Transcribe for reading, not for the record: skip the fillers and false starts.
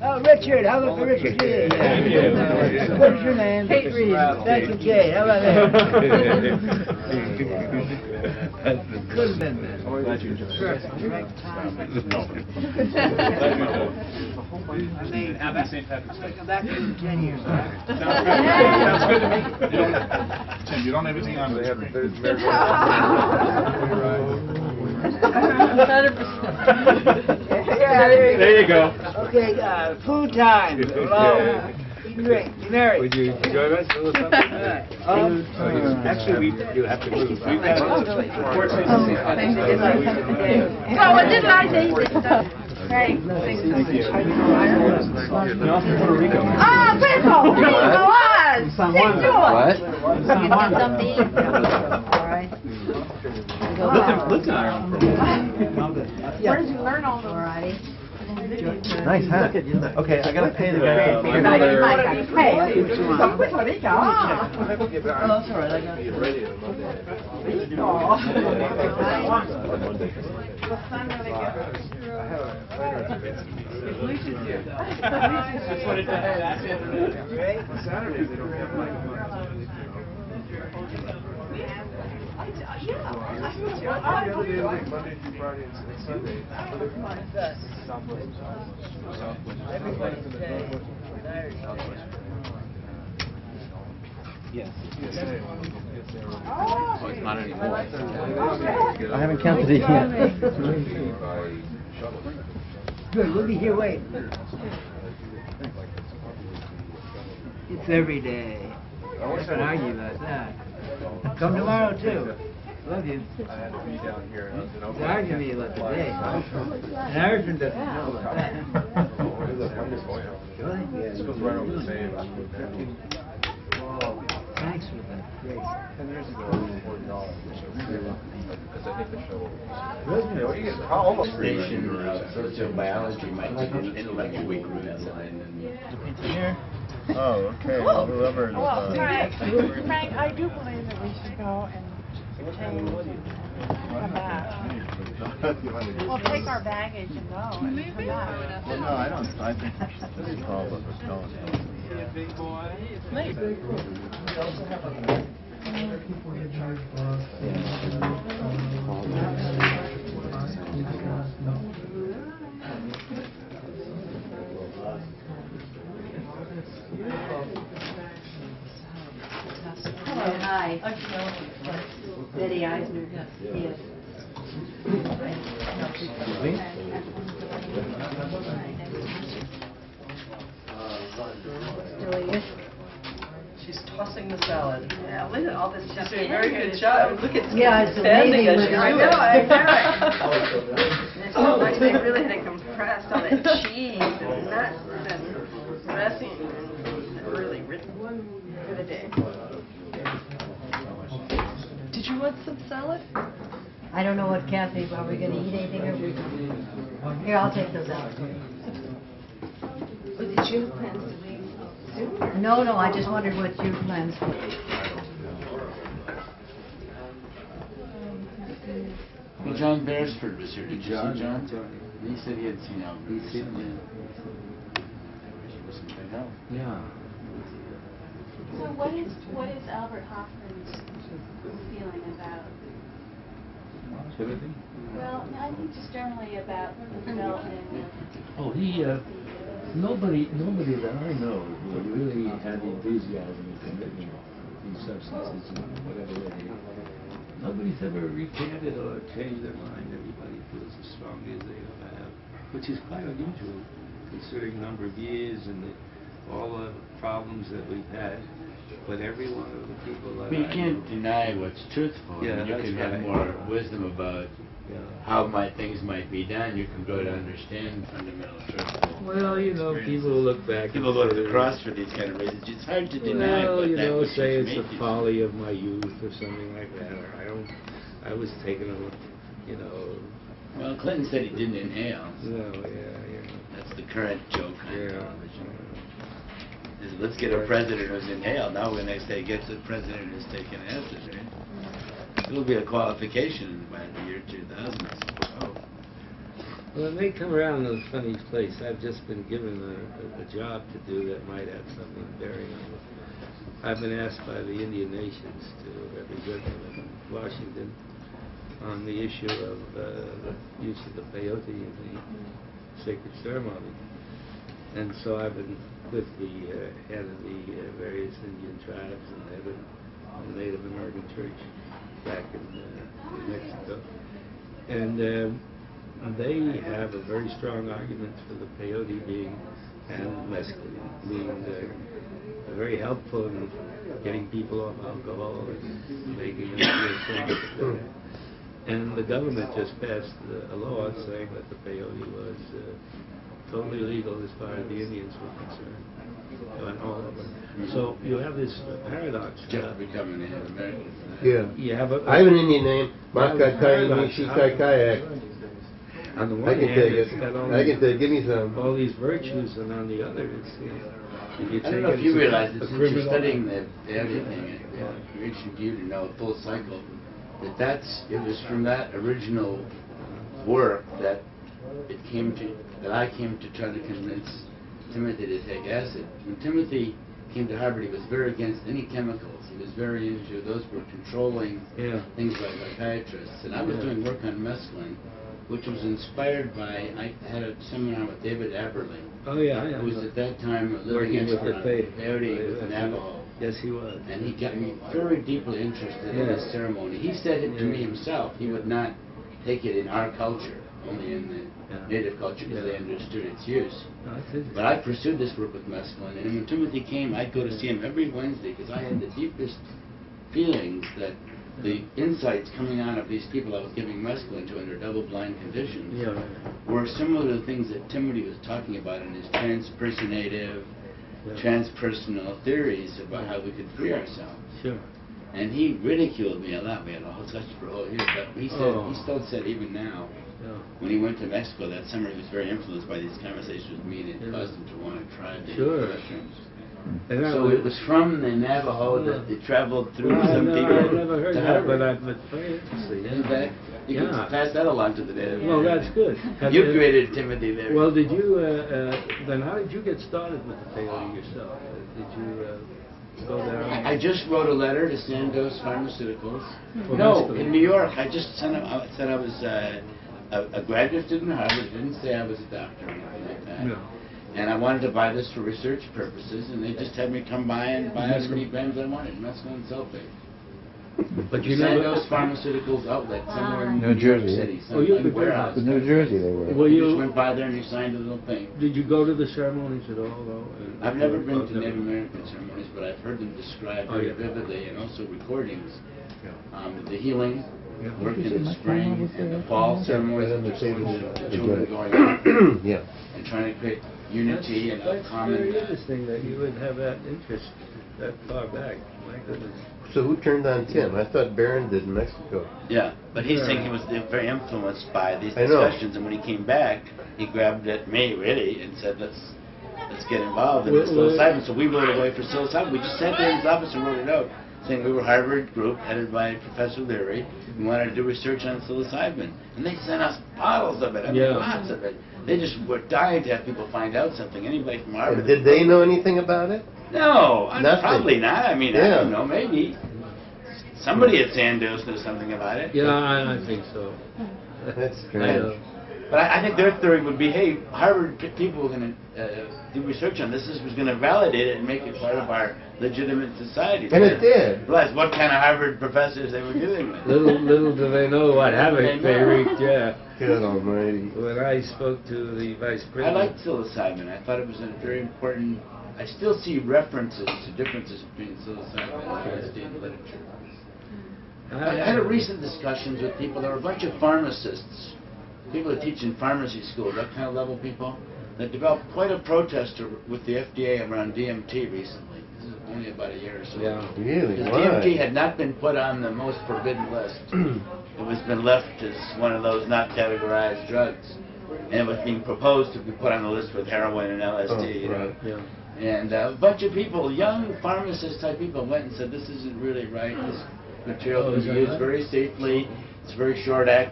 Oh, Richard, how about for Richard G? What is your name? Kate Reed. Thank you, Kate. How about that? Could have been that. Glad you enjoyed it. Happy St. Patrick's Day. Come back in 10 years. Sounds good to me. Tim, you don't have anything on the head. Yeah, there you go. Okay, food time. Hello. Eat and drink. Be merry. Would you join us for something? Actually, we do have to move. We've got So what did I say? Right. Puerto Rico. Ah, Pedro! Pedro was! What? What? Listen, Ireland. Where did you learn all those? Nice hat. Okay, I gotta pay the guy. Hey, from Puerto Rico. Ah. Oh, that's all right. I got it. Just wanted to have that. Saturdays they don't have like Monday through Friday and Sunday. Yes. Oh, it's not anymore. I haven't counted it yet. Good, we'll be here waiting. It's every day. I don't argue about that. Come tomorrow too. Love you. I had to be down here and I was in Don't argue me about the day. An Irishman doesn't know about that. Really? This goes right over the same. Thanks for that. Great. 10 years ago, it was $40. Because I think the show was Almost station sociobiology might be an intellectual week room that line. here. Oh, okay. Well, whoever. Well, Frank, I do believe that we should go and change and come back. We'll take our baggage and go and come back. Well, no, I don't. I think we should just call what was going on. Big boy. Hi. Betty Eisner. Yes. She's tossing the salad. Yeah, look at all this She's stuff. doing a very good job. Look at Yeah, it's standing as amazing. she's I doing know, it. It's so much they really had to compress all that cheese and nuts and dressing and really written for the day. Did you want some salad? I don't know what Kathy, are we going to eat anything or we? Here, I'll take those out. Did you have plans to leave soon? No, I just wondered what your plans were. Well, John Beresford was here. Did you see John? He said he had seen Albert. He's seen him. Yeah. So what is Albert Hoffman's feeling about? Timothy? Well, I think just generally about the development of. Oh, nobody that I know who really had enthusiasm and commitment to these substances and whatever they are. Nobody's ever recanted or changed their mind. Everybody feels as strongly as they ever have, which is quite unusual considering the number of years and all the problems that we've had. But every one of the people that But you can't deny what's truthful. Yeah, you that's can have right. more wisdom about how things might be done. You can go to understand fundamental truth. Well, people look back. People go to the cross for these kind of reasons. It's hard to deny. Well, but say it's the folly of my youth or something like that. Or I was taking a, Well, Clinton said he didn't inhale. No, yeah. That's the current joke on Yeah. television. Let's get a president who's inhaled. Now when they say get the president who's taken acid, right? It'll be a qualification by the year 2000. Well, it may come around in a funny place. I've just been given a job to do that might have something bearing on it. I've been asked by the Indian nations to represent them in Washington on the issue of the use of the peyote in the sacred ceremony. And so I've been with the head of the various Indian tribes and head of the Native American Church back in Mexico. And they have a very strong argument for the peyote being, and mescaline being very helpful in getting people off alcohol and making them feel safe. And the government just passed a law saying that the peyote was totally legal as far as the Indians were concerned. And all of them. So you have this paradox. Just becoming Native American. Yeah. You have I have an Indian name, Makakai Nishikayak. On the I one can hand, take it's it. got I can take. Give me some. all these virtues, and on the other, it's if you I don't take know if it you as a realize that since you're criminal- studying the peyote thing, it reached you to know full cycle, it was from that original work that I came to try to convince Timothy to take acid. When Timothy came to Harvard, he was very against any chemicals. He was very into those were controlling things by psychiatrists. And I was doing work on mescaline, which was inspired by, I had a seminar with David Aberley, Oh yeah, I know. who was at that time a living Working with expert the on faith. peyote with Navajo. Yes, he was. And he got me very deeply interested in this ceremony. He said it to me himself. He would not take it in our culture, only in the native culture, because they understood its use. No, that's it. But I pursued this work with mescaline, and when Timothy came, I'd go to see him every Wednesday, because I had the deepest feelings that the insights coming out of these people I was giving mescaline to under double-blind conditions were similar to the things that Timothy was talking about in his transpersonative, transpersonal theories about how we could free ourselves. Sure. And he ridiculed me a lot. We had a whole discussion for a whole year, but he said he still said even now, when he went to Mexico that summer, he was very influenced by these conversations with me, and it caused him to want to try the mushrooms. And So it was from the Navajo that it traveled through Well, some people I've never heard to that, but Harvard. very interesting. Isn't that? You can pass that along to the native. Well, that's good. You created Timothy there. Well, did you, then how did you get started with the peyote yourself? Did you go there? I just wrote a letter to Sandoz Pharmaceuticals. For No, mescaline. in New York. I just said I was a graduate student at Harvard. Didn't say I was a doctor or anything like that. No. And I wanted to buy this for research purposes, and they just had me come by and buy as many grams I wanted, mescaline sulfate. But you never... Sandoz Pharmaceuticals outlet somewhere in New Jersey. City. Oh, you Some warehouse. In New Jersey they were. Well, You just you, went by there and you signed a little thing. did you go to the ceremonies at all, though? I've never been to never. Native American ceremonies, but I've heard them described very vividly, and also recordings. The healing work in the spring and the fall ceremonies, Right on the just table. the children going out Yeah. and trying to create unity and a That's common. very interesting that you would have that interest that far back. My goodness. So who turned on Tim? I thought Barron did in Mexico. Yeah, but he's saying he was very influenced by these I know. discussions, and when he came back, he grabbed at me really and said, "Let's get involved in this psilocybin." So we wrote away for psilocybin. We just sat there in his office and wrote it out, saying we were a Harvard group headed by Professor Leary. We wanted to do research on psilocybin, and they sent us bottles of it. I mean, lots of it. They just were dying to have people find out something. Anybody from Harvard. And did they know anything about it? No, Nothing. probably not. I mean, I don't know. Maybe somebody at Sandoz knew something about it. Yeah, I think so. That's strange. But I think their theory would be, hey, Harvard people were going to do research on this. This was going to validate it and make it part of our legitimate society. And it did. Realize what kind of Harvard professors they were dealing with. Little do they know what havoc they wreaked, Good almighty. When I spoke to the vice I president. liked psilocybin. I thought it was a very important. I still see references to differences between psilocybin and LSD in the literature. I had a recent discussions with people. There were a bunch of pharmacists, people that teach in pharmacy school, that kind of level people, that developed quite a protest with the FDA around DMT recently. This is only about a year or so. Yeah. Really? Because Why? DMT had not been put on the most forbidden list. It was been left as one of those not categorized drugs. And it was being proposed to be put on the list with heroin and LSD. Oh, right. Yeah. And a bunch of people, young pharmacist type people, went and said, this isn't really right. This material can be used very safely. It's very short acting.